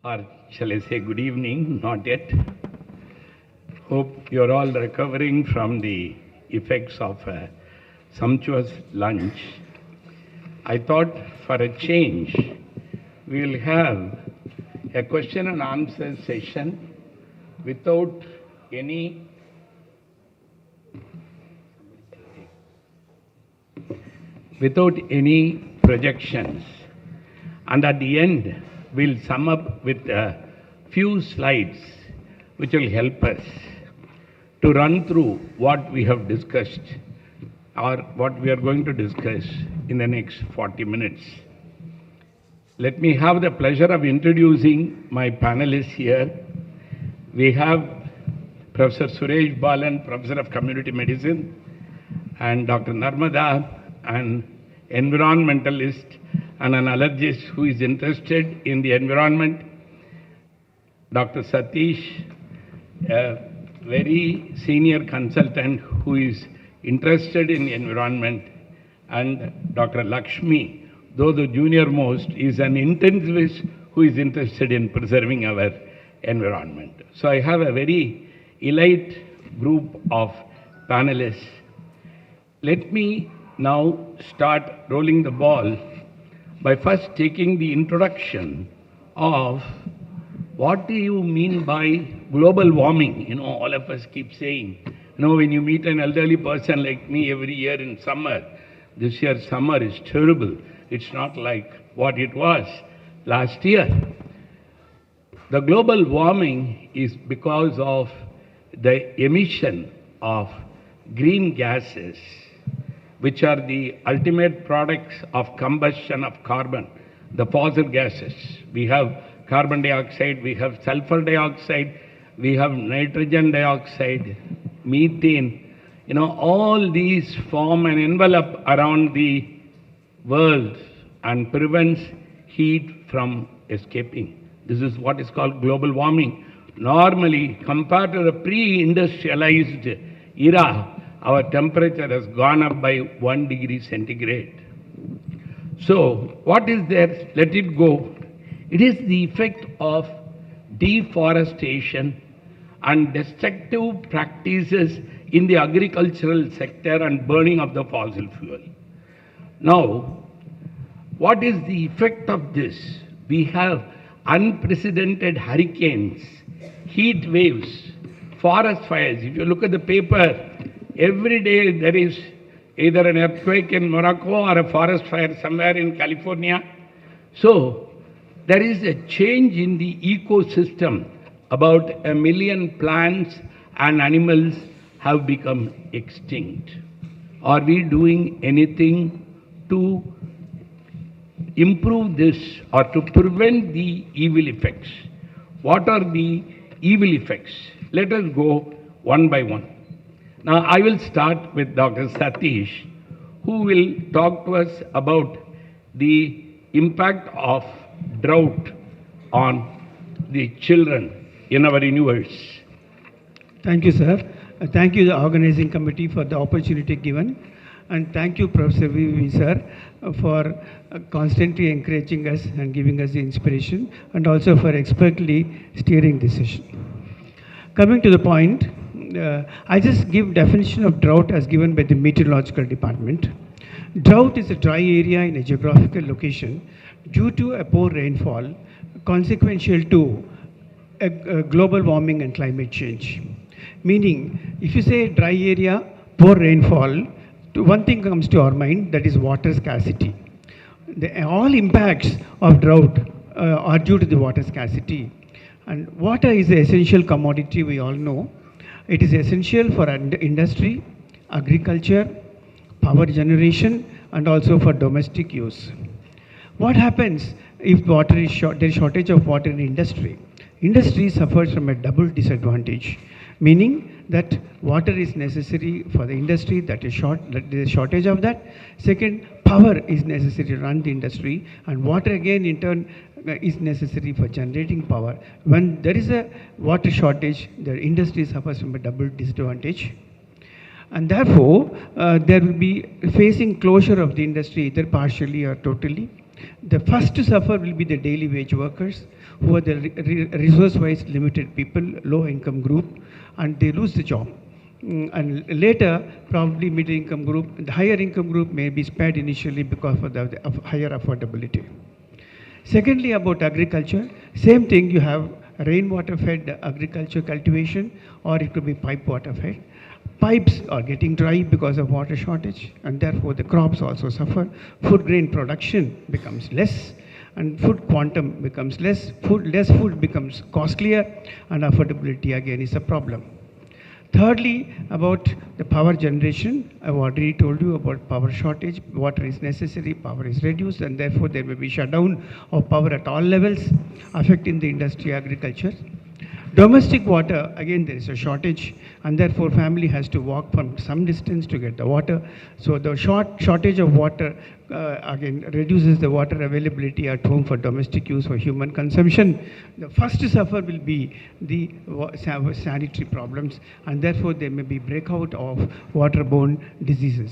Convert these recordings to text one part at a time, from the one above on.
or shall I say good evening, not yet. Hope you're all recovering from the effects of a sumptuous lunch. I thought for a change, we'll have a question and answer session without any projections. And at the end, we'll sum up with a few slides which will help us to run through what we have discussed or what we are going to discuss in the next 40 minutes. Let me have the pleasure of introducing my panelists here. We have Professor Suresh Balan, Professor of Community Medicine, and Dr. Narmada, an environmentalist and an allergist who is interested in the environment. Dr. Satheesh, a very senior consultant who is interested in the environment, and Dr. Lakshmi, though the junior most, is an intensivist who is interested in preserving our environment. So I have a very elite group of panelists. Let me now start rolling the ball by first taking the introduction of what do you mean by global warming? You know, all of us keep saying, you know, when you meet an elderly person like me every year in summer, this year's summer is terrible. It's not like what it was last year. The global warming is because of the emission of green gases, which are the ultimate products of combustion of carbon, the fossil gases. We have carbon dioxide, we have sulfur dioxide, we have nitrogen dioxide, methane. You know, all these form an envelope around the world and prevents heat from escaping. This is what is called global warming. Normally, compared to the pre-industrialized era, our temperature has gone up by 1 degree centigrade. So, what is there? Let it go. It is the effect of deforestation and destructive practices in the agricultural sector and burning of the fossil fuel. Now, what is the effect of this? We have unprecedented hurricanes, heat waves, forest fires. If you look at the paper, every day there is either an earthquake in Morocco or a forest fire somewhere in California. So, there is a change in the ecosystem. About 1 million plants and animals have become extinct. Are we doing anything to improve this or to prevent the evil effects? What are the evil effects? Let us go one by one. Now, I will start with Dr. Satheesh, who will talk to us about the impact of drought on the children in our universe. Thank you, sir. Thank you, the organizing committee, for the opportunity given. And thank you, Professor V. sir, for constantly encouraging us and giving us the inspiration, and also for expertly steering this session. Coming to the point, I just give definition of drought as given by the meteorological department. Drought is a dry area in a geographical location due to a poor rainfall consequential to a global warming and climate change. Meaning, if you say dry area, poor rainfall, one thing comes to our mind, that is water scarcity. All impacts of drought are due to the water scarcity. And water is an essential commodity, we all know. It is essential for industry, agriculture, power generation, and also for domestic use. What happens if water is short? There is shortage of water in industry. Industry suffers from a double disadvantage, meaning that water is necessary for the industry, that is there is a shortage of that. Second, power is necessary to run the industry, and water again in turn is necessary for generating power. When there is a water shortage, the industry suffers from a double disadvantage. And therefore, there will be facing closure of the industry either partially or totally. The first to suffer will be the daily wage workers, who are the resource-wise limited people, low-income group, and they lose the job. And later, probably middle-income group, the higher income group may be spared initially because of the higher affordability. Secondly, about agriculture, same thing, you have rainwater-fed agriculture cultivation, or it could be pipe water-fed. Pipes are getting dry because of water shortage, and therefore the crops also suffer. Food grain production becomes less, and food quantum becomes less. Less food becomes costlier, and affordability again is a problem. Thirdly, about the power generation, I've already told you about power shortage. Water is necessary, power is reduced, and therefore there will be shutdown of power at all levels, affecting the industry, agriculture. Domestic water, again there is a shortage, and therefore family has to walk from some distance to get the water. So the shortage of water again reduces the water availability at home for domestic use for human consumption. The first to suffer will be the sanitary problems, and therefore there may be breakout of waterborne diseases.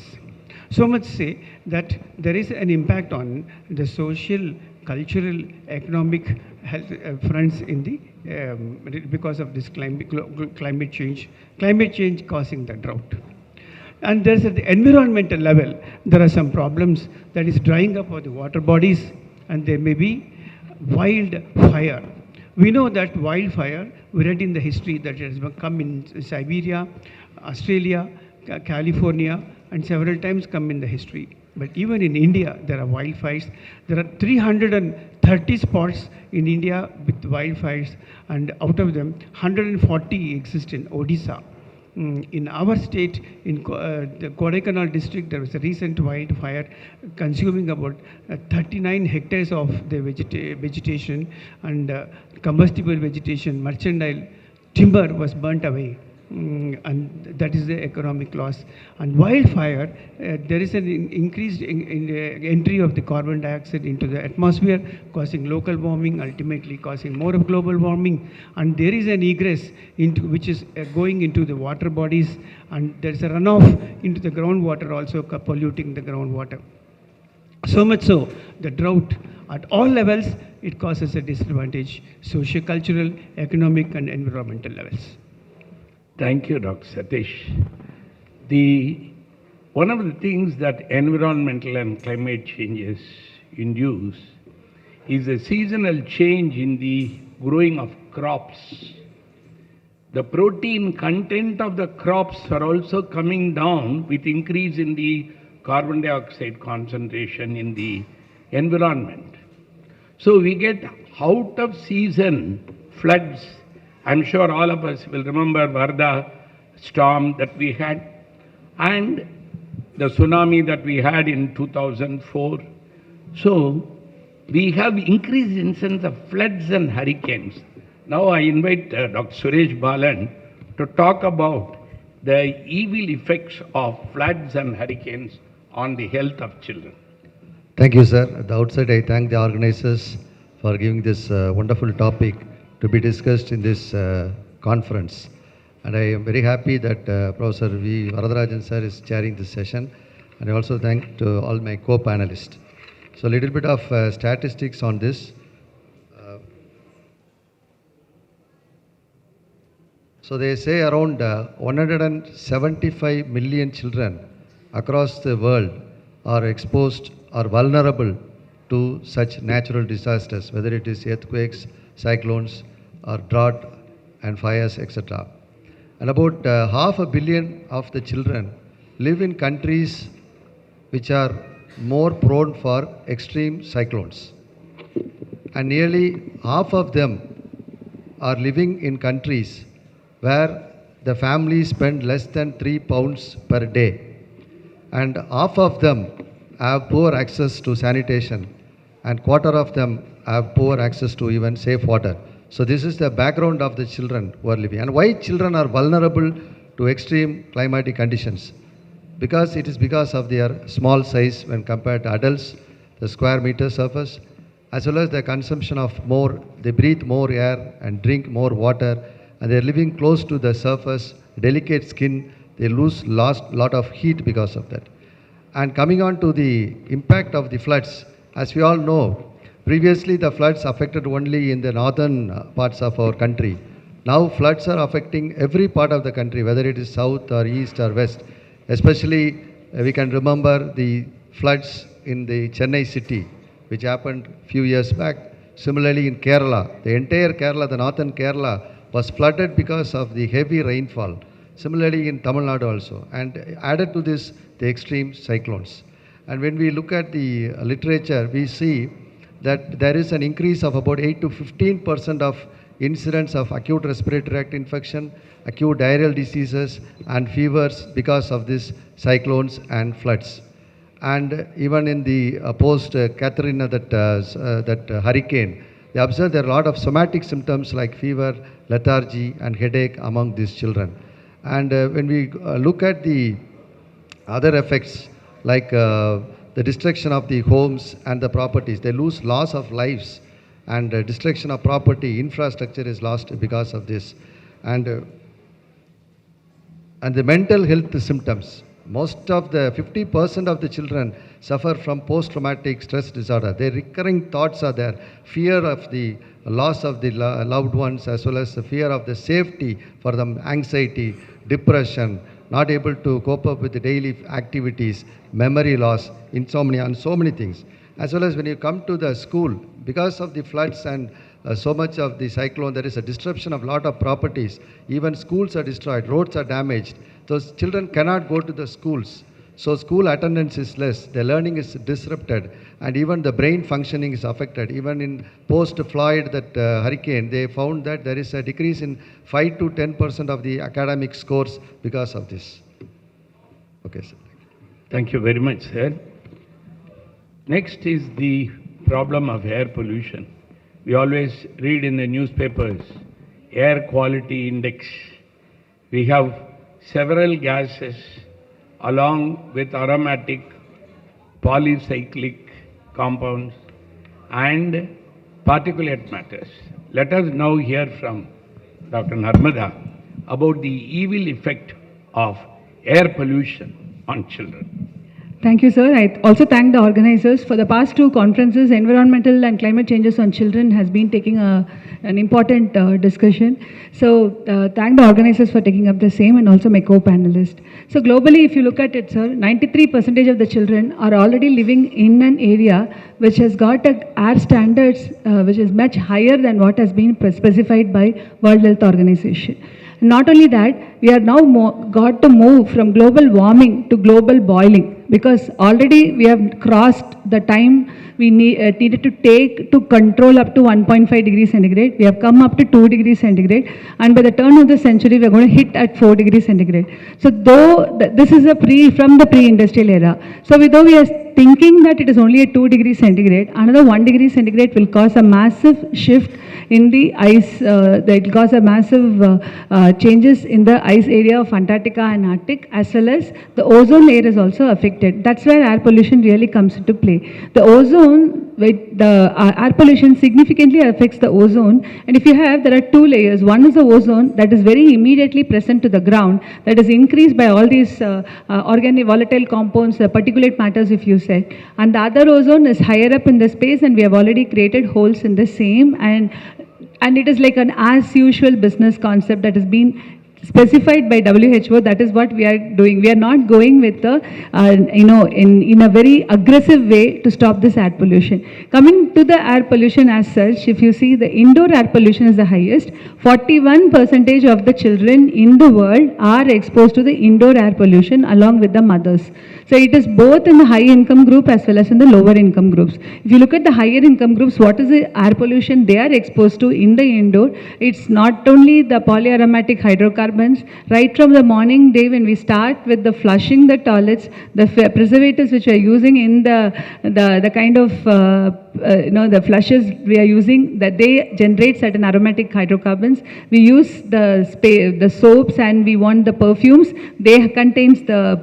So much say that there is an impact on the social, cultural, economic health fronts in the because of this climate change causing the drought. And there's at the environmental level, there are some problems, that is drying up of the water bodies, and there may be wildfire. We know that wildfire, we read in the history that it has come in Siberia, Australia, California, and several times come in the history. But even in India, there are wildfires. There are 330 spots in India with wildfires, and out of them, 140 exist in Odisha. In our state, in the Kodaikanal district, there was a recent wildfire consuming about 39 hectares of the vegetation, and combustible vegetation, mercantile timber was burnt away. And that is the economic loss. And wildfire, there is an increased entry of the carbon dioxide into the atmosphere, causing local warming, ultimately causing more of global warming. And there is an egress which is going into the water bodies, and there is a runoff into the groundwater, also polluting the groundwater. So much so, the drought at all levels, it causes a disadvantage, socio-cultural, economic, and environmental levels. Thank you, Dr. Satheesh. One of the things that environmental and climate changes induce is a seasonal change in the growing of crops. The protein content of the crops are also coming down with increase in the carbon dioxide concentration in the environment. So we get out of season floods. I'm sure all of us will remember Varda storm that we had and the tsunami that we had in 2004. So we have increased incidence of floods and hurricanes. Now I invite Dr. Suresh Balan to talk about the evil effects of floods and hurricanes on the health of children. Thank you, sir. At the outset, I thank the organizers for giving this wonderful topic to be discussed in this conference. And I am very happy that Professor V. Varadarajan sir is chairing this session. And I also thank to all my co-panelists. So a little bit of statistics on this. So they say around 175 million children across the world are exposed or vulnerable to such natural disasters, whether it is earthquakes, cyclones, or drought and fires, etc. And about 500 million of the children live in countries which are more prone for extreme cyclones. And nearly half of them are living in countries where the families spend less than £3 per day. And half of them have poor access to sanitation, and quarter of them have poor access to even safe water. So this is the background of the children who are living. And why children are vulnerable to extreme climatic conditions? Because it is because of their small size when compared to adults, the square meter surface, as well as the consumption of more, they breathe more air and drink more water, and they are living close to the surface, delicate skin, they lose lot of heat because of that. And coming on to the impact of the floods, As we all know, previously the floods affected only in the northern parts of our country. Now floods are affecting every part of the country, whether it is south or east or west. Especially we can remember the floods in the Chennai city, which happened few years back. Similarly in Kerala, the entire Kerala, the northern Kerala was flooded because of the heavy rainfall. Similarly in Tamil Nadu also. And added to this, the extreme cyclones. And when we look at the literature, we see that there is an increase of about 8 to 15% of incidence of acute respiratory tract infection, acute diarrheal diseases and fevers because of these cyclones and floods. And even in the post-Katrina, that hurricane, they observed there are a lot of somatic symptoms like fever, lethargy and headache among these children. And when we look at the other effects like the destruction of the homes and the properties, they lose loss of lives, and destruction of property, infrastructure is lost because of this. And the mental health symptoms, most of the 50% of the children suffer from post-traumatic stress disorder. Their recurring thoughts are there, fear of the loss of the loved ones, as well as the fear of the safety for them, anxiety, depression, not able to cope up with the daily activities, memory loss, insomnia, and so many things. As well as when you come to the school, because of the floods and so much of the cyclone, there is a disruption of lot of properties. Even schools are destroyed, roads are damaged. Those children cannot go to the schools. So school attendance is less, the learning is disrupted, and even the brain functioning is affected. Even in post-Floyd, that hurricane, they found that there is a decrease in 5 to 10% of the academic scores because of this. Okay, sir. Thank you very much, sir. Next is the problem of air pollution. We always read in the newspapers, air quality index. We have several gases along with aromatic polycyclic compounds and particulate matters. Let us now hear from Dr. Narmada about the evil effect of air pollution on children. Thank you, sir. I also thank the organizers. For the past two conferences, environmental and climate changes on children has been taking an important discussion. So thank the organizers for taking up the same, and also my co-panelist. So globally, if you look at it, sir, 93% of the children are already living in an area which has got air standards which is much higher than what has been specified by World Health Organization. Not only that, we are now got to move from global warming to global boiling, because already we have crossed the time we needed to take to control up to 1.5 degrees centigrade. We have come up to 2 degrees centigrade, and by the turn of the century, we are going to hit at 4 degrees centigrade. So though this is from the pre-industrial era, so though we are thinking that it is only at 2 degrees centigrade, another 1 degree centigrade will cause a massive shift in the ice, that will cause a massive changes in the ice area of Antarctica and Arctic, as well as the ozone layer is also affected. That's where air pollution really comes into play. The ozone, air pollution significantly affects the ozone, and if you have, there are two layers. One is the ozone that is very immediately present to the ground, that is increased by all these organic volatile compounds, particulate matters, if you say. And the other ozone is higher up in the space, and we have already created holes in the same, and it is like an as usual business concept that has been specified by WHO. That is what we are doing. We are not going with the, in a very aggressive way to stop this air pollution. Coming to the air pollution as such, if you see, the indoor air pollution is the highest. 41% of the children in the world are exposed to the indoor air pollution along with the mothers. So it is both in the high income group as well as in the lower income groups. If you look at the higher income groups, what is the air pollution they are exposed to in the indoor? It's not only the polyaromatic hydrocarbons. Right from the morning day when we start with the flushing the toilets, the preservatives which we are using in the kind of the flushes we are using, that they generate certain aromatic hydrocarbons. We use the soaps and we want the perfumes. They contains the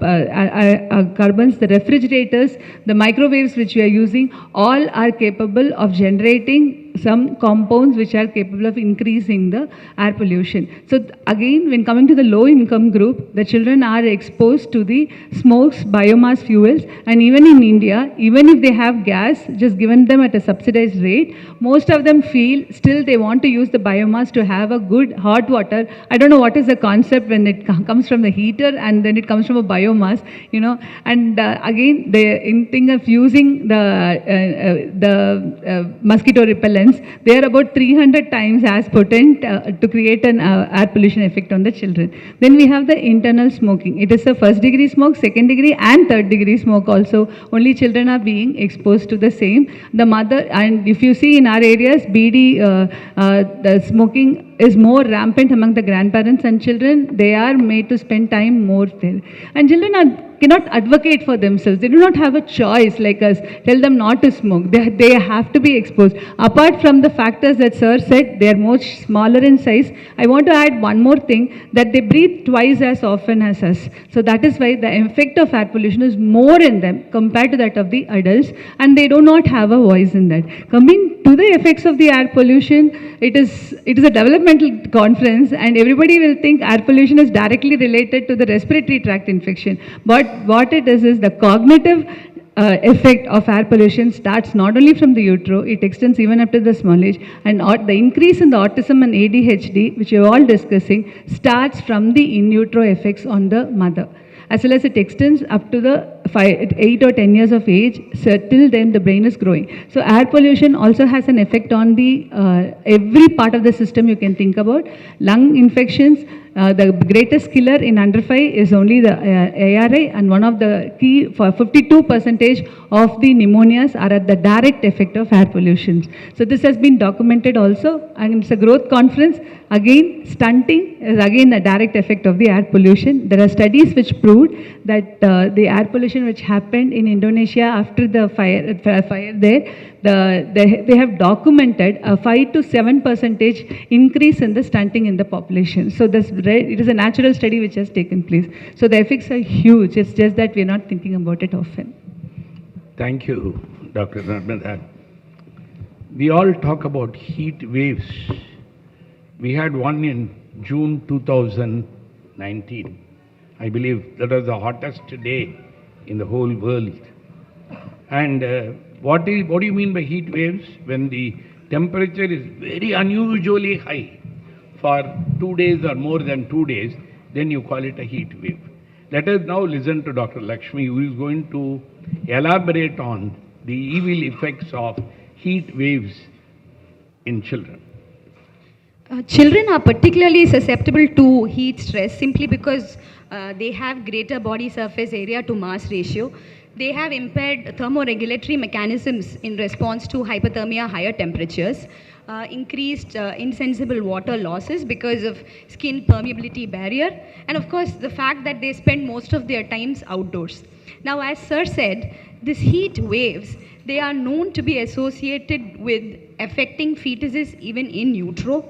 carbons. The refrigerators, the microwaves which we are using, all are capable of generating some compounds which are capable of increasing the air pollution. So again, when coming to the low income group, the children are exposed to the smokes, biomass fuels, and even in India, even if they have gas just given them at a subsidized rate, most of them feel still they want to use the biomass to have a good hot water. I don't know what is the concept when it comes from the heater and then it comes from a biomass, you know. And again, in thing of using the mosquito repellents, they are about 300 times as potent to create an air pollution effect on the children. Then we have the internal smoking. It is a first degree smoke, second degree and third degree smoke also. Only children are being exposed to the same. The mother, and if you see in our areas, BD, the smoking is more rampant among the grandparents and children. They are made to spend time more there. And children cannot advocate for themselves. They do not have a choice like us. Tell them not to smoke. They have to be exposed. Apart from the factors that sir said, they are much smaller in size. I want to add one more thing, that they breathe twice as often as us. So that is why the effect of air pollution is more in them compared to that of the adults, and they do not have a voice in that. Coming to the effects of the air pollution, it is a developmental conference, and everybody will think air pollution is directly related to the respiratory tract infection. But what it is the cognitive effect of air pollution starts not only from the utero, it extends even up to the small age. And the increase in the autism and ADHD, which we are all discussing, starts from the in utero effects on the mother, as well as it extends up to the 8 or 10 years of age. So till then the brain is growing. So air pollution also has an effect on the every part of the system you can think about. Lung infections, the greatest killer in under 5 is only the ARI, and one of the key for 52% of the pneumonias are at the direct effect of air pollution. So this has been documented also, and it's a growth conference. Again, stunting is again a direct effect of the air pollution. There are studies which proved that the air pollution which happened in Indonesia after the fire there, they have documented a 5 to 7% increase in the stunting in the population. So it is a natural study which has taken place. So the effects are huge. It's just that we're not thinking about it often. Thank you, Dr. Narmada. We all talk about heat waves. We had one in June 2019. I believe that was the hottest day in the whole world. And what do you mean by heat waves? When the temperature is very unusually high for 2 days or more than 2 days, then you call it a heat wave. Let us now listen to Dr. Lakshmi, who is going to elaborate on the evil effects of heat waves in children. Children are particularly susceptible to heat stress simply because they have greater body surface area to mass ratio. They have impaired thermoregulatory mechanisms in response to hypothermia, higher temperatures, increased insensible water losses because of skin permeability barrier, and of course the fact that they spend most of their times outdoors. Now, as sir said, these heat waves, they are known to be associated with affecting fetuses even in utero,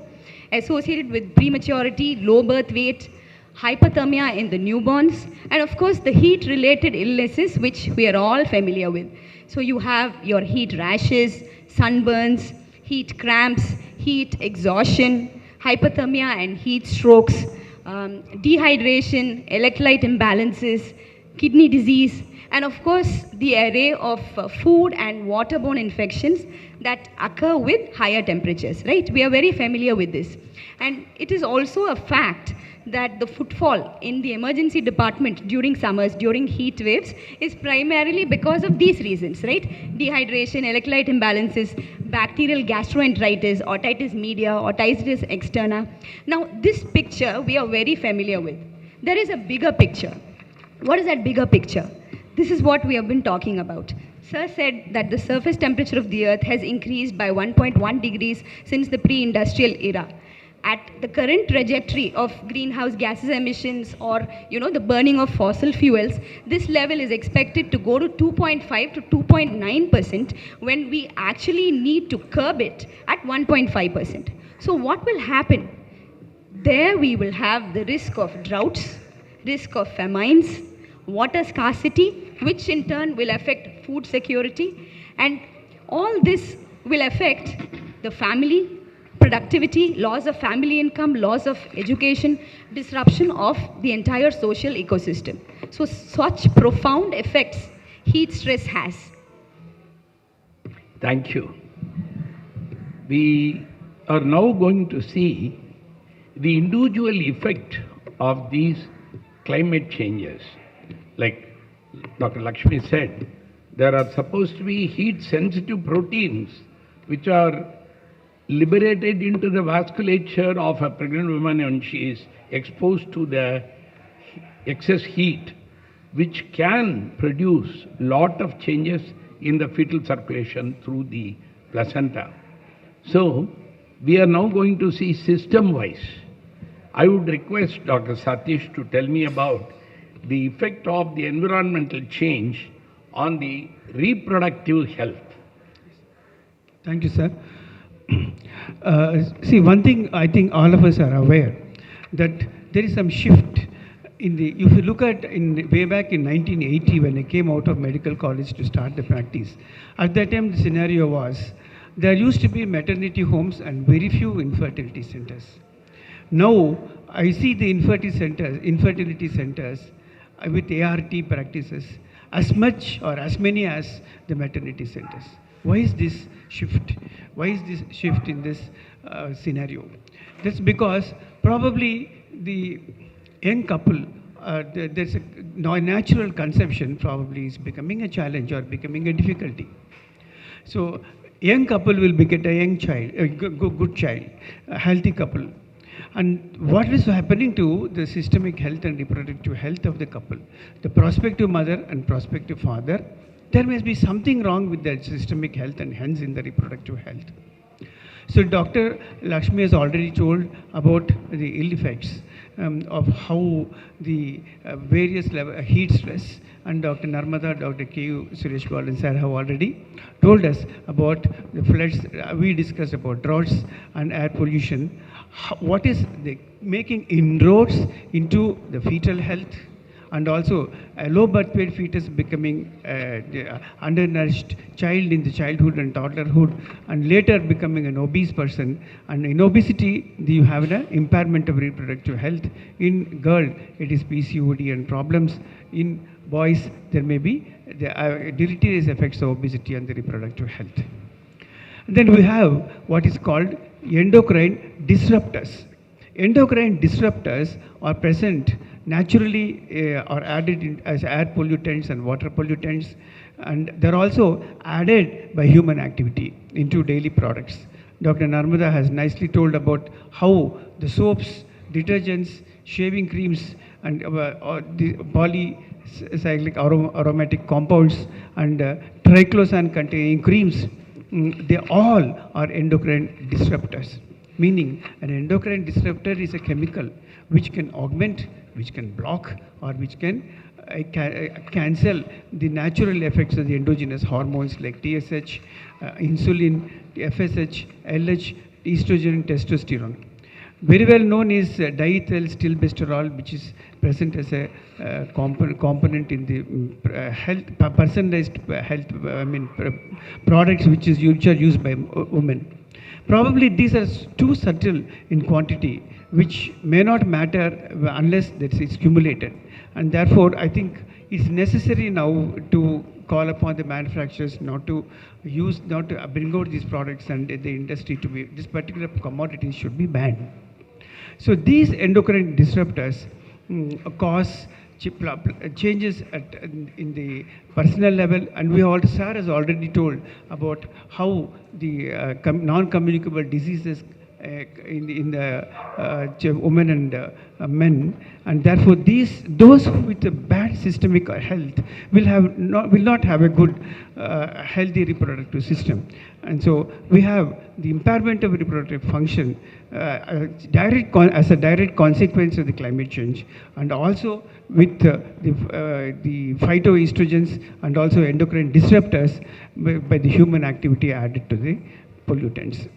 associated with prematurity, low birth weight, hypothermia in the newborns, and of course the heat related illnesses which we are all familiar with. So you have your heat rashes, sunburns, heat cramps, heat exhaustion, hypothermia and heat strokes, dehydration, electrolyte imbalances, kidney disease, and of course the array of food and waterborne infections that occur with higher temperatures, right? We are very familiar with this. And it is also a fact that the footfall in the emergency department during summers, during heat waves, is primarily because of these reasons, right? Dehydration, electrolyte imbalances, bacterial gastroenteritis, otitis media, otitis externa. Now, this picture we are very familiar with. There is a bigger picture. What is that bigger picture? This is what we have been talking about. Sir said that the surface temperature of the earth has increased by 1.1 degrees since the pre-industrial era. At the current trajectory of greenhouse gases emissions or the burning of fossil fuels, this level is expected to go to 2.5 to 2.9% when we actually need to curb it at 1.5%. So what will happen? There we will have the risk of droughts, risk of famines, water scarcity, which in turn will affect food security, and all this will affect the family, productivity, loss of family income, loss of education, disruption of the entire social ecosystem. So such profound effects heat stress has. Thank you. We are now going to see the individual effect of these climate changes. Like Dr. Lakshmi said, there are supposed to be heat-sensitive proteins which are liberated into the vasculature of a pregnant woman when she is exposed to the excess heat, which can produce lot of changes in the fetal circulation through the placenta. So, we are now going to see system-wise. I would request Dr. Satheesh to tell me about the effect of the environmental change on the reproductive health. Thank you, sir. See, one thing I think all of us are aware that there is some shift in the, if you look at way back in 1980 when I came out of medical college to start the practice, at that time the scenario was there used to be maternity homes and very few infertility centers. Now I see the infertility centers with ART practices as much or as many as the maternity centers. Why is this shift? Why is this shift in this scenario? That's because probably the young couple, there's a natural conception probably is becoming a challenge or becoming a difficulty. So young couple will beget a young child, a good child, a healthy couple. And what is happening to the systemic health and reproductive health of the couple, the prospective mother and prospective father, there must be something wrong with their systemic health and hence in the reproductive health. So Dr. Lakshmi has already told about the ill effects of how the various level heat stress, and Dr. Narmada, Dr.K.U, Suresh, Balan sir have already told us about the floods. We discussed about droughts and air pollution. What is making inroads into the fetal health, and also a low birth weight fetus becoming undernourished child in the childhood and toddlerhood, and later becoming an obese person. And in obesity, you have an impairment of reproductive health. In girl, it is PCOD and problems. In boys, there may be the deleterious effects of obesity on the reproductive health. Then we have what is called endocrine disruptors. Endocrine disruptors are present naturally or added in as air pollutants and water pollutants, and they're also added by human activity into daily products. Dr. Narmada has nicely told about how the soaps, detergents, shaving creams, and the polycyclic aromatic compounds and triclosan containing creams, they all are endocrine disruptors. Meaning an endocrine disruptor is a chemical which can augment, which can block, or which can cancel the natural effects of the endogenous hormones like TSH, insulin, FSH, LH, estrogen, testosterone. Very well known is diethylstilbestrol, which is present as a component in the health, personalized health, products which are used by women. Probably these are too subtle in quantity, which may not matter unless it's accumulated. And therefore, I think it's necessary now to call upon the manufacturers not to bring out these products, and the industry to be, this particular commodity should be banned. So these endocrine disruptors cause changes in the personal level, and sir has already told about how the non-communicable diseases in the women and men, and therefore those with a bad systemic health will not have a good healthy reproductive system. And so we have the impairment of reproductive function as a direct consequence of the climate change, and also with the phytoestrogens and also endocrine disruptors by the human activity added to the pollutants.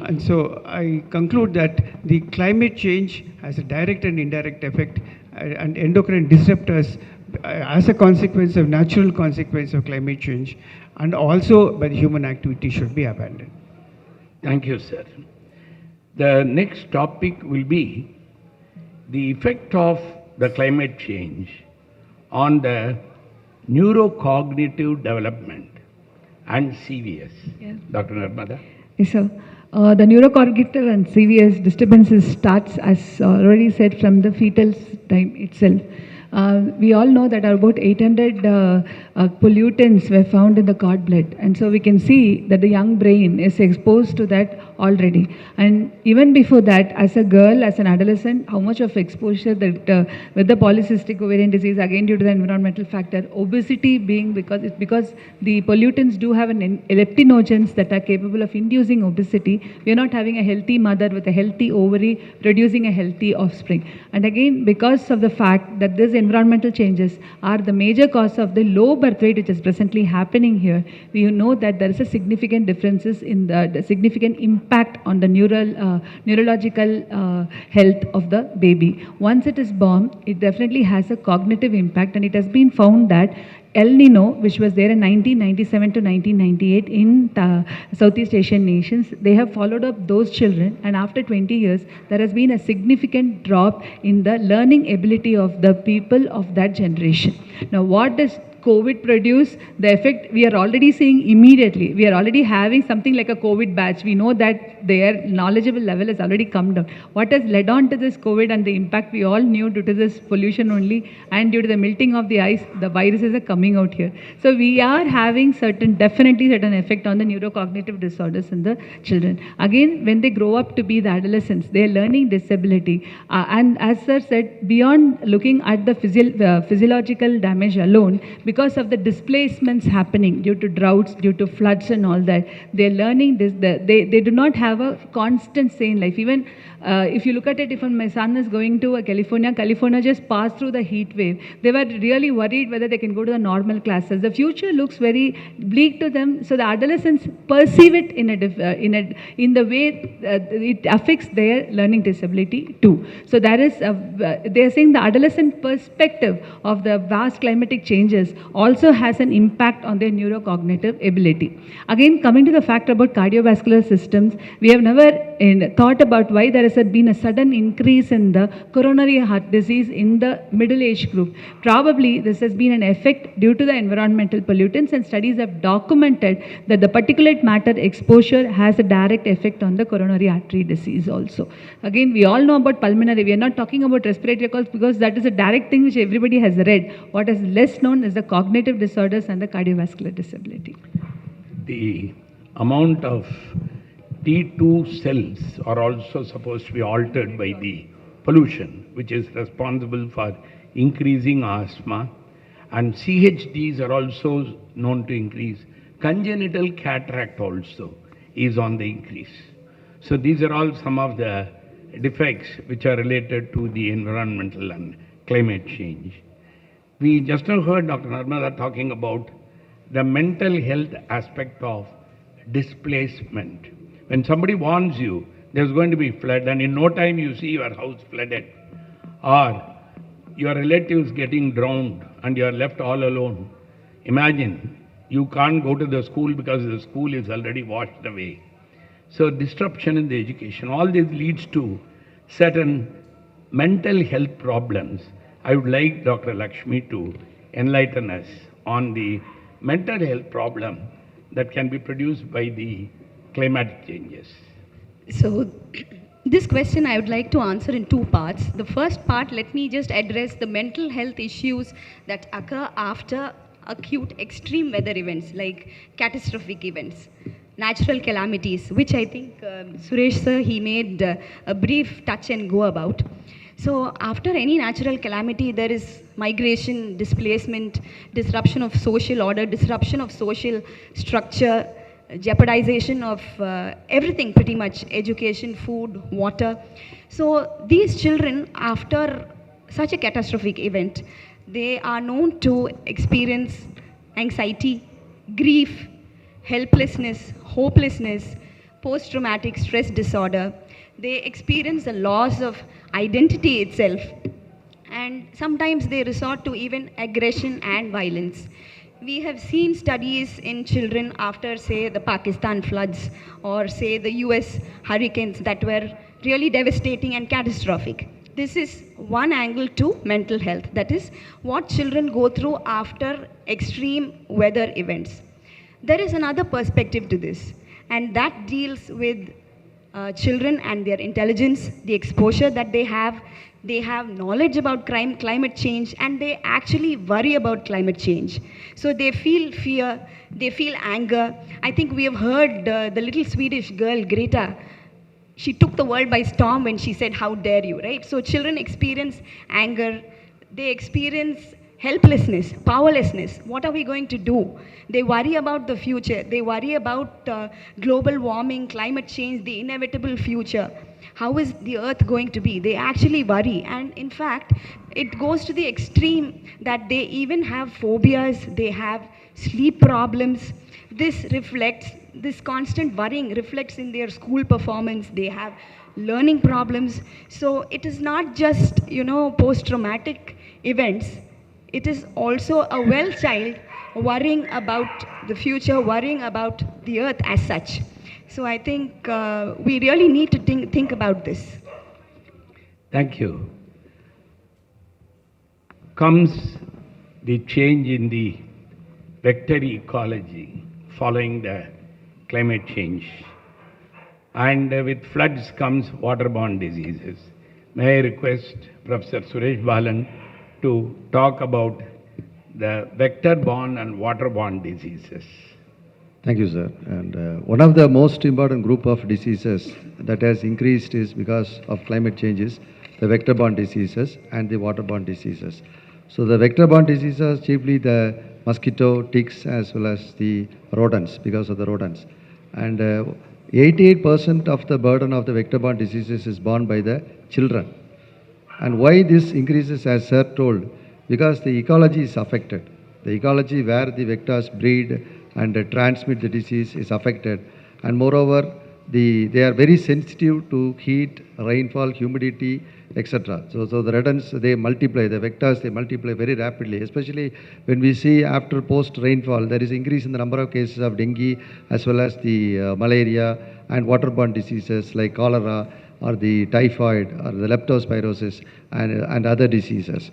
And so I conclude that the climate change has a direct and indirect effect, and endocrine disruptors as a natural consequence of climate change, and also by the human activity should be abandoned. Thank you, sir. The next topic will be the effect of the climate change on the neurocognitive development and CVS. Yeah. Dr. Narmada. Yes, sir. The neurocognitive and CVS disturbances starts, as already said, from the fetal time itself. We all know that about 800 pollutants were found in the cord blood, and so we can see that the young brain is exposed to that already. And even before that, as a girl, as an adolescent, how much of exposure that with the polycystic ovarian disease, again due to the environmental factor, obesity being because the pollutants do have an leptinogens that are capable of inducing obesity. We are not having a healthy mother with a healthy ovary producing a healthy offspring. And again, because of the fact that these environmental changes are the major cause of the low birth rate which is presently happening here, we know that there is a significant differences in the significant impact on the neurological health of the baby. Once it is born, it definitely has a cognitive impact, and it has been found that El Nino, which was there in 1997 to 1998 in Southeast Asian nations, they have followed up those children, and after 20 years, there has been a significant drop in the learning ability of the people of that generation. Now, what does COVID produce? The effect we are already seeing immediately. We are already having something like a COVID batch. We know that their knowledgeable level has already come down. What has led on to this COVID and the impact we all knew due to this pollution only, and due to the melting of the ice, the viruses are coming out here. So we are having definitely certain effect on the neurocognitive disorders in the children. Again, when they grow up to be the adolescents, their learning disability, and as sir said, beyond looking at the physiological damage alone, because of the displacements happening due to droughts, due to floods and all that, they're learning this, they do not have a constant say in life. Even if you look at it, if my son is going to California just passed through the heat wave. They were really worried whether they can go to the normal classes. The future looks very bleak to them. So the adolescents perceive it in the way it affects their learning disability too. So that is, they are saying the adolescent perspective of the vast climatic changes also has an impact on their neurocognitive ability. Again, coming to the fact about cardiovascular systems, we have never thought about why there has been a sudden increase in the coronary heart disease in the middle age group. Probably this has been an effect due to the environmental pollutants, and studies have documented that the particulate matter exposure has a direct effect on the coronary artery disease also. Again, we all know about pulmonary. We are not talking about respiratory cause because that is a direct thing which everybody has read. What is less known is the cognitive disorders and the cardiovascular disability. The amount of T2 cells are also supposed to be altered by the pollution, which is responsible for increasing asthma, and CHDs are also known to increase. Congenital cataract also is on the increase. So these are all some of the defects which are related to the environmental and climate change. We just now heard Dr. Narmada talking about the mental health aspect of displacement. When somebody warns you, there's going to be flood, and in no time you see your house flooded, or your relatives getting drowned and you are left all alone. Imagine, you can't go to the school because the school is already washed away. So disruption in the education, all this leads to certain mental health problems. I would like Dr. Lakshmi to enlighten us on the mental health problem that can be produced by the climatic changes. So, this question I would like to answer in two parts. The first part, let me just address the mental health issues that occur after acute extreme weather events like catastrophic events, natural calamities, which I think Suresh sir, he made a brief touch and go about. So after any natural calamity, there is migration, displacement, disruption of social order, disruption of social structure, jeopardization of everything pretty much, education, food, water. So these children, after such a catastrophic event, they are known to experience anxiety, grief, helplessness, hopelessness, post-traumatic stress disorder. They experience the loss of identity itself, and sometimes they resort to even aggression and violence. We have seen studies in children after, say, the Pakistan floods or, say, the US hurricanes that were really devastating and catastrophic. This is one angle to mental health. That is what children go through after extreme weather events. There is another perspective to this, and that deals with children and their intelligence, the exposure that they have. They have knowledge about climate change, and they actually worry about climate change. So they feel fear, they feel anger. I think we have heard the little Swedish girl, Greta. She took the world by storm when she said, "How dare you," right? So children experience anger, they experience helplessness, powerlessness. What are we going to do? They worry about the future. They worry about global warming, climate change, the inevitable future. How is the earth going to be? They actually worry. And in fact, it goes to the extreme that they even have phobias, they have sleep problems. This constant worrying reflects in their school performance. They have learning problems. So it is not just, post-traumatic events. It is also a well child worrying about the future, worrying about the earth as such. So I think we really need to think about this. Thank you. Comes the change in the vector ecology following the climate change. And with floods comes waterborne diseases. May I request Professor Suresh Balan to talk about the vector-borne and waterborne diseases. Thank you, sir. And one of the most important group of diseases that has increased is because of climate changes, the vector-borne diseases and the waterborne diseases. So the vector-borne diseases, chiefly the mosquito, ticks, as well as the rodents, because of the rodents. And 88% of the burden of the vector-borne diseases is borne by the children. And why this increases, as sir told, because the ecology is affected. The ecology where the vectors breed and transmit the disease is affected. And moreover, they are very sensitive to heat, rainfall, humidity, etc. So the rodents, they multiply, the vectors, they multiply very rapidly, especially when we see after post-rainfall, there is increase in the number of cases of dengue as well as the malaria and waterborne diseases like cholera or the typhoid or the leptospirosis and other diseases.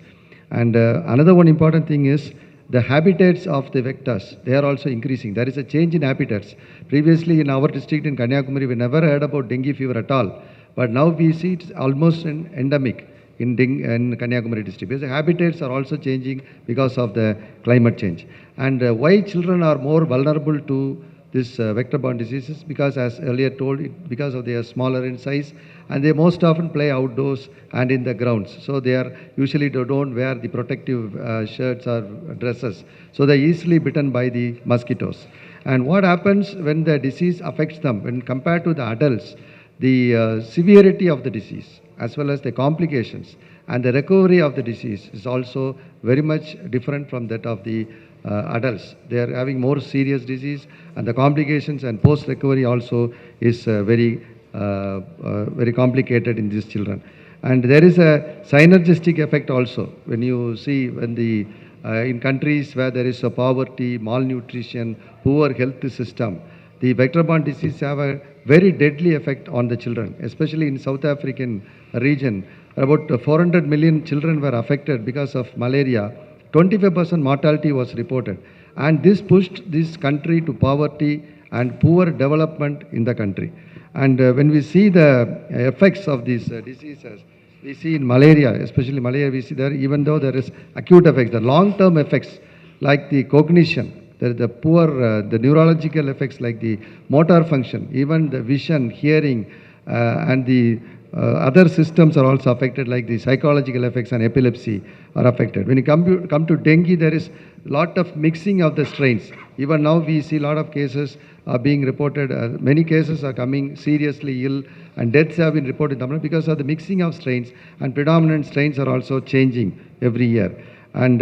And another one important thing is the habitats of the vectors, they are also increasing. There is a change in habitats. Previously in our district in Kanyakumari, we never heard about dengue fever at all. But now we see it's almost an endemic in Kanyakumari district. Because the habitats are also changing because of the climate change. And why children are more vulnerable to this vector-borne diseases? Because as earlier told, because of they are smaller in size and they most often play outdoors and in the grounds. So they are usually don't wear the protective shirts or dresses. So they are easily bitten by the mosquitoes. And what happens when the disease affects them, when compared to the adults, the severity of the disease as well as the complications and the recovery of the disease is also very much different from that of the adults. They are having more serious disease and the complications and post-recovery also is very complicated in these children. And there is a synergistic effect also when you see when the in countries where there is a poverty, malnutrition, poor health system, the vector-borne disease have a very deadly effect on the children, especially in South African region. About 400 million children were affected because of malaria. 25% mortality was reported. And this pushed this country to poverty and poor development in the country. And when we see the effects of these diseases, we see in malaria, especially malaria, we see there, even though there is acute effects, the long-term effects like the cognition, the poor, the neurological effects like the motor function, even the vision, hearing, and the other systems are also affected, like the psychological effects and epilepsy are affected. When you come to dengue, there is a lot of mixing of the strains. Even now we see a lot of cases are being reported. Many cases are coming seriously ill and deaths have been reported because of the mixing of strains, and predominant strains are also changing every year. And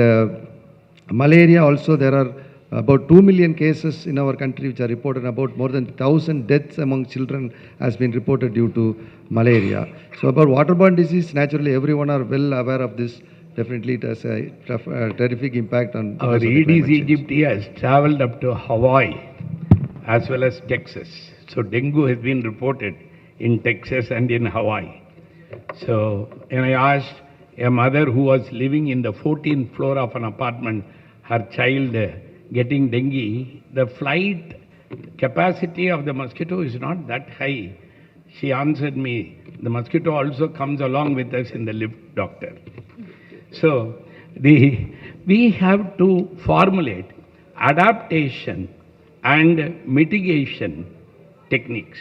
malaria also, there are about 2 million cases in our country which are reported. About more than 1,000 deaths among children has been reported due to malaria. So about waterborne disease, naturally everyone are well aware of this. definitely it has a terrific impact on Our because of the Aedes climate change. aegypti has traveled up to Hawaii as well as Texas. So dengue has been reported in Texas and in Hawaii. So, and I asked a mother who was living in the 14th floor of an apartment, her child getting dengue, the flight capacity of the mosquito is not that high. She answered me, the mosquito also comes along with us in the lift, doctor. So, we have to formulate adaptation and mitigation techniques.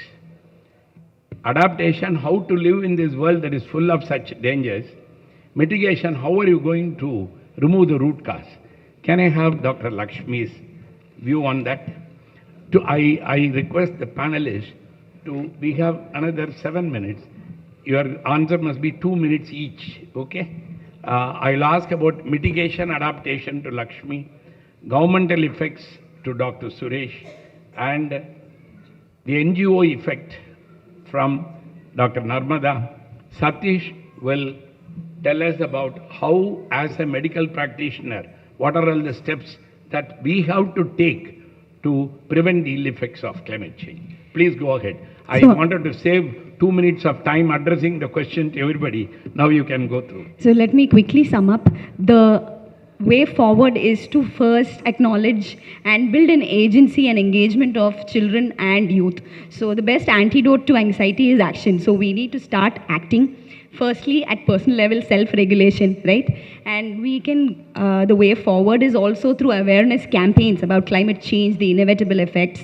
Adaptation, how to live in this world that is full of such dangers. Mitigation, how are you going to remove the root cause? Can I have Dr. Lakshmi's view on that? I request the panelists we have another 7 minutes. Your answer must be 2 minutes each, okay? I'll ask about mitigation, adaptation to Lakshmi, governmental effects to Dr. Suresh, and the NGO effect from Dr. Narmada. Satheesh will tell us about how, as a medical practitioner, what are all the steps that we have to take to prevent the ill effects of climate change. Please go ahead. I wanted to save 2 minutes of time addressing the question to everybody. Now you can go through. So let me quickly sum up. The way forward is to first acknowledge and build an agency and engagement of children and youth. So the best antidote to anxiety is action. So we need to start acting. Firstly, at personal level, self-regulation, right? And we can, the way forward is also through awareness campaigns about climate change, the inevitable effects,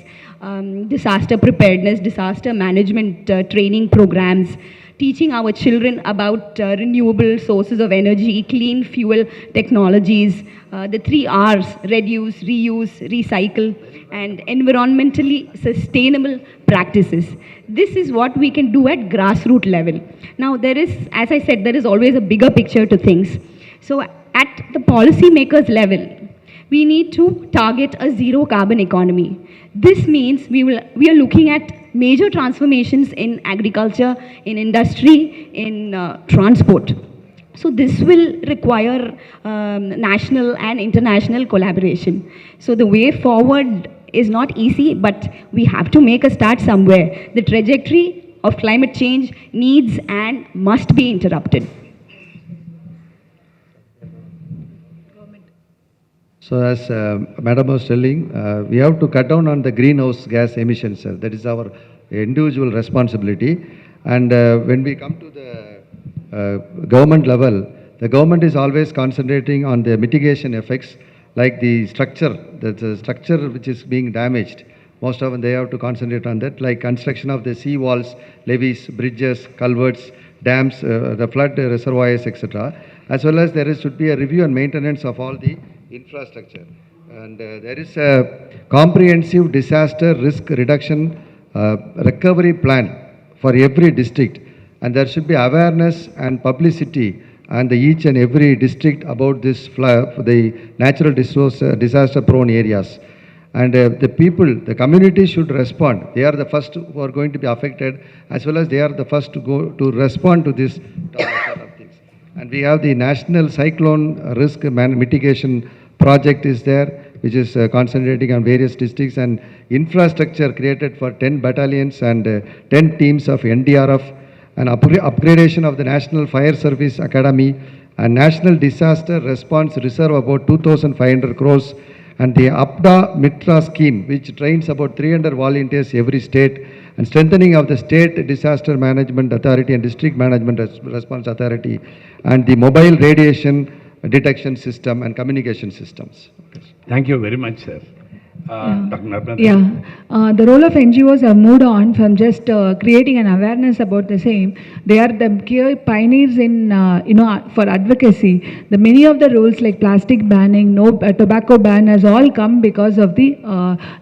disaster preparedness, disaster management training programs, teaching our children about renewable sources of energy, clean fuel technologies, the 3 R's, reduce, reuse, recycle, and environmentally sustainable practices. This is what we can do at grassroots level. Now there is, as I said, there is always a bigger picture to things. So at the policymakers level, we need to target a zero carbon economy. This means we are looking at major transformations in agriculture, in industry, in transport. So this will require national and international collaboration. So the way forward is not easy, but we have to make a start somewhere. The trajectory of climate change needs and must be interrupted. So as Madam was telling, we have to cut down on the greenhouse gas emissions, sir. That is our individual responsibility. And when we come to the government level, the government is always concentrating on the mitigation effects, like the structure which is being damaged. Most often they have to concentrate on that, like construction of the sea walls, levees, bridges, culverts, dams, the flood reservoirs, etc. As well as should be a review and maintenance of all the infrastructure. And there is a comprehensive disaster risk reduction recovery plan for every district. And there should be awareness and publicity and each and every district about this the natural disaster prone areas. And the people, the community should respond. They are the first who are going to be affected, as well as they are the first to go to respond to this sort of things. And we have the National Cyclone Risk Mitigation Project is there, which is concentrating on various districts, and infrastructure created for 10 battalions and 10 teams of NDRF, and upgradation of the National Fire Service Academy, and National Disaster Response Reserve about 2,500 crores, and the APDA Mitra scheme, which trains about 300 volunteers every state, and strengthening of the State Disaster Management Authority and District Management Response Authority, and the mobile radiation detection system and communication systems. Thank you very much, sir. Dr. Narmada. Yeah, the role of NGOs have moved on from just creating an awareness about the same. They are the clear pioneers in, for advocacy. The many of the rules like plastic banning, no tobacco ban has all come because of the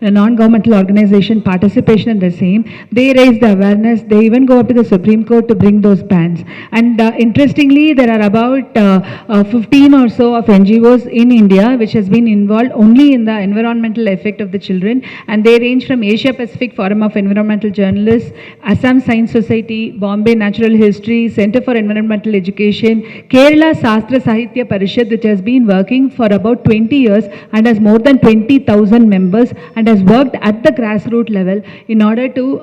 non-governmental organization participation in the same. They raise the awareness. They even go up to the Supreme Court to bring those bans. And interestingly, there are about 15 or so of NGOs in India which has been involved only in the environmental effects effect of the children, and they range from Asia Pacific Forum of Environmental Journalists, Assam Science Society, Bombay Natural History, Center for Environmental Education, Kerala Sastra Sahitya Parishad, which has been working for about 20 years and has more than 20,000 members and has worked at the grassroots level in order to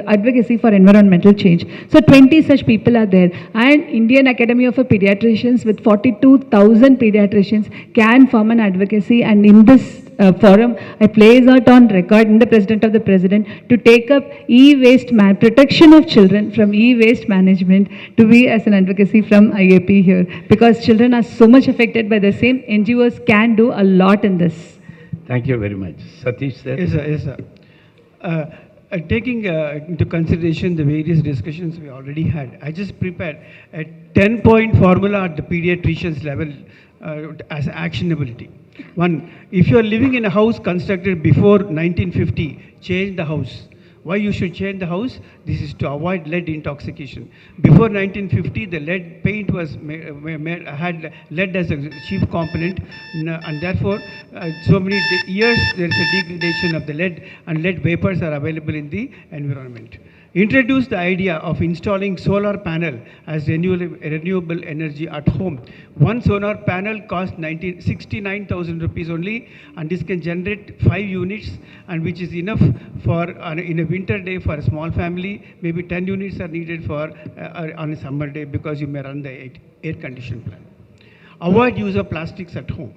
advocacy for environmental change. So 20 such people are there, and Indian Academy of Pediatricians with 42,000 pediatricians can form an advocacy, and in this forum, I place out on record in the President of the President to take up e-waste protection of children from e-waste management to be as an advocacy from IAP here, because children are so much affected by the same. NGOs can do a lot in this. Thank you very much. Satheesh, sir. Yes, sir. Yes, sir. Taking into consideration the various discussions we already had, I just prepared a 10-point formula at the pediatrician's level as actionability. One, if you are living in a house constructed before 1950, change the house. Why you should change the house? This is to avoid lead intoxication. Before 1950, the lead paint was had lead as a chief component, and therefore, so many years there is a degradation of the lead, and lead vapors are available in the environment. Introduce the idea of installing solar panel as renewable energy at home. One solar panel costs 69,000 rupees only, and this can generate 5 units, and which is enough for in a winter day for a small family. Maybe 10 units are needed for on a summer day, because you may run the air conditioned plant. Avoid use of plastics at home.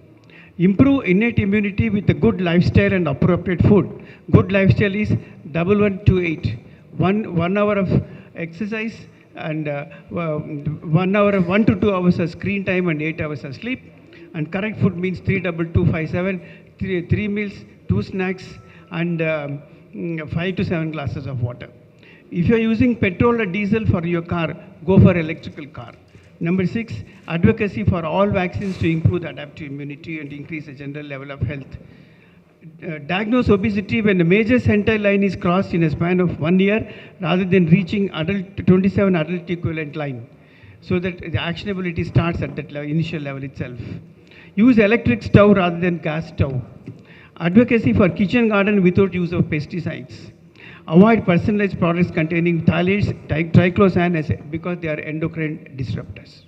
Improve innate immunity with a good lifestyle and appropriate food. Good lifestyle is 1128. 1 hour of exercise and 1 to 2 hours of screen time and 8 hours of sleep. And correct food means 3-2-2-5-7, 3 meals, 2 snacks, and 5 to 7 glasses of water. If you are using petrol or diesel for your car, go for electrical car. Number 6, advocacy for all vaccines to improve the adaptive immunity and increase the general level of health. Diagnose obesity when the major central line is crossed in a span of 1 year rather than reaching 27 adult equivalent line, so that the actionability starts at that initial level itself. Use electric stove rather than gas stove. Advocacy for kitchen garden without use of pesticides. Avoid personalized products containing phthalates, triclosan, because they are endocrine disruptors.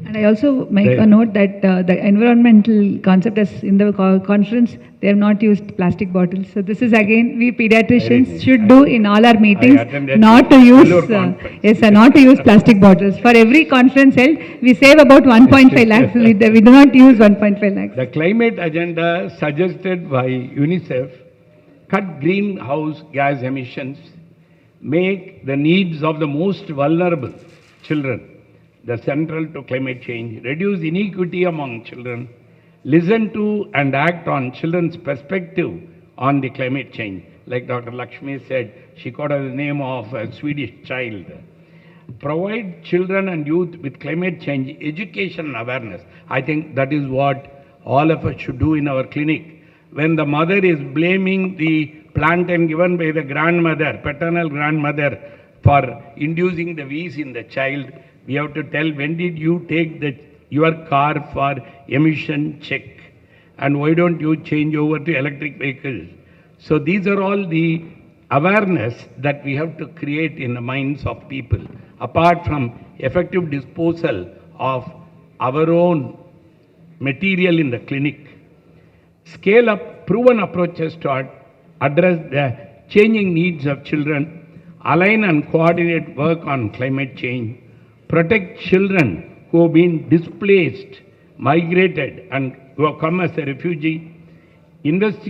And I also make a note that the environmental concept as in the conference, they have not used plastic bottles. So this is again, we pediatricians should do in all our meetings, not to use, not to use plastic bottles. For every conference held, we save about 1.5 lakhs. We do not use 1.5 lakhs. The climate agenda suggested by UNICEF cut greenhouse gas emissions, make the needs of the most vulnerable children the central to climate change, reduce inequity among children, listen to and act on children's perspective on the climate change. Like Dr. Lakshmi said, she got the name of a Swedish child. Provide children and youth with climate change education and awareness. I think that is what all of us should do in our clinic. When the mother is blaming the plantain given by the grandmother, paternal grandmother, for inducing the wheeze in the child, we have to tell, when did you take your car for emission check? And why don't you change over to electric vehicles? So these are all the awareness that we have to create in the minds of people, apart from effective disposal of our own material in the clinic. Scale up proven approaches to address the changing needs of children, align and coordinate work on climate change, protect children who have been displaced, migrated, and who have come as a refugee, invest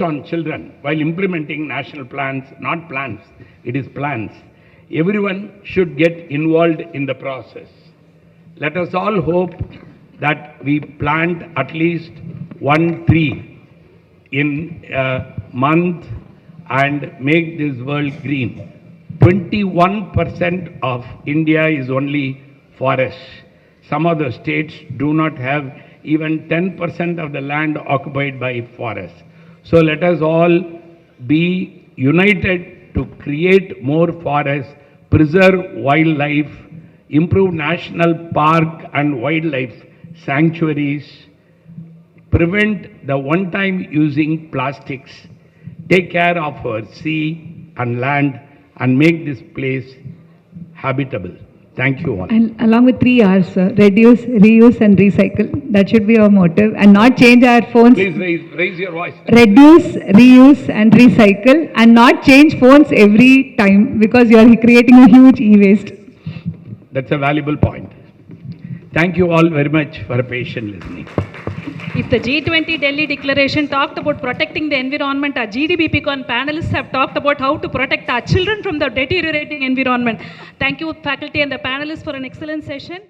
on children while implementing national plans, not plans, it is plans. Everyone should get involved in the process. Let us all hope that we plant at least 1 tree in a month and make this world green. 21% of India is only forest. Some of the states do not have even 10% of the land occupied by forests. So let us all be united to create more forests, preserve wildlife, improve national park and wildlife sanctuaries, prevent the one-time using plastics, take care of our sea and land, and make this place habitable. Thank you all. And along with 3 R's, sir, reduce, reuse and recycle. That should be our motive, and not change our phones. Please raise your voice. Reduce, reuse and recycle, and not change phones every time, because you are creating a huge e-waste. That's a valuable point. Thank you all very much for patient listening. If the G20 Delhi Declaration talked about protecting the environment, our GDBPCon panelists have talked about how to protect our children from the deteriorating environment. Thank you, faculty and the panelists, for an excellent session.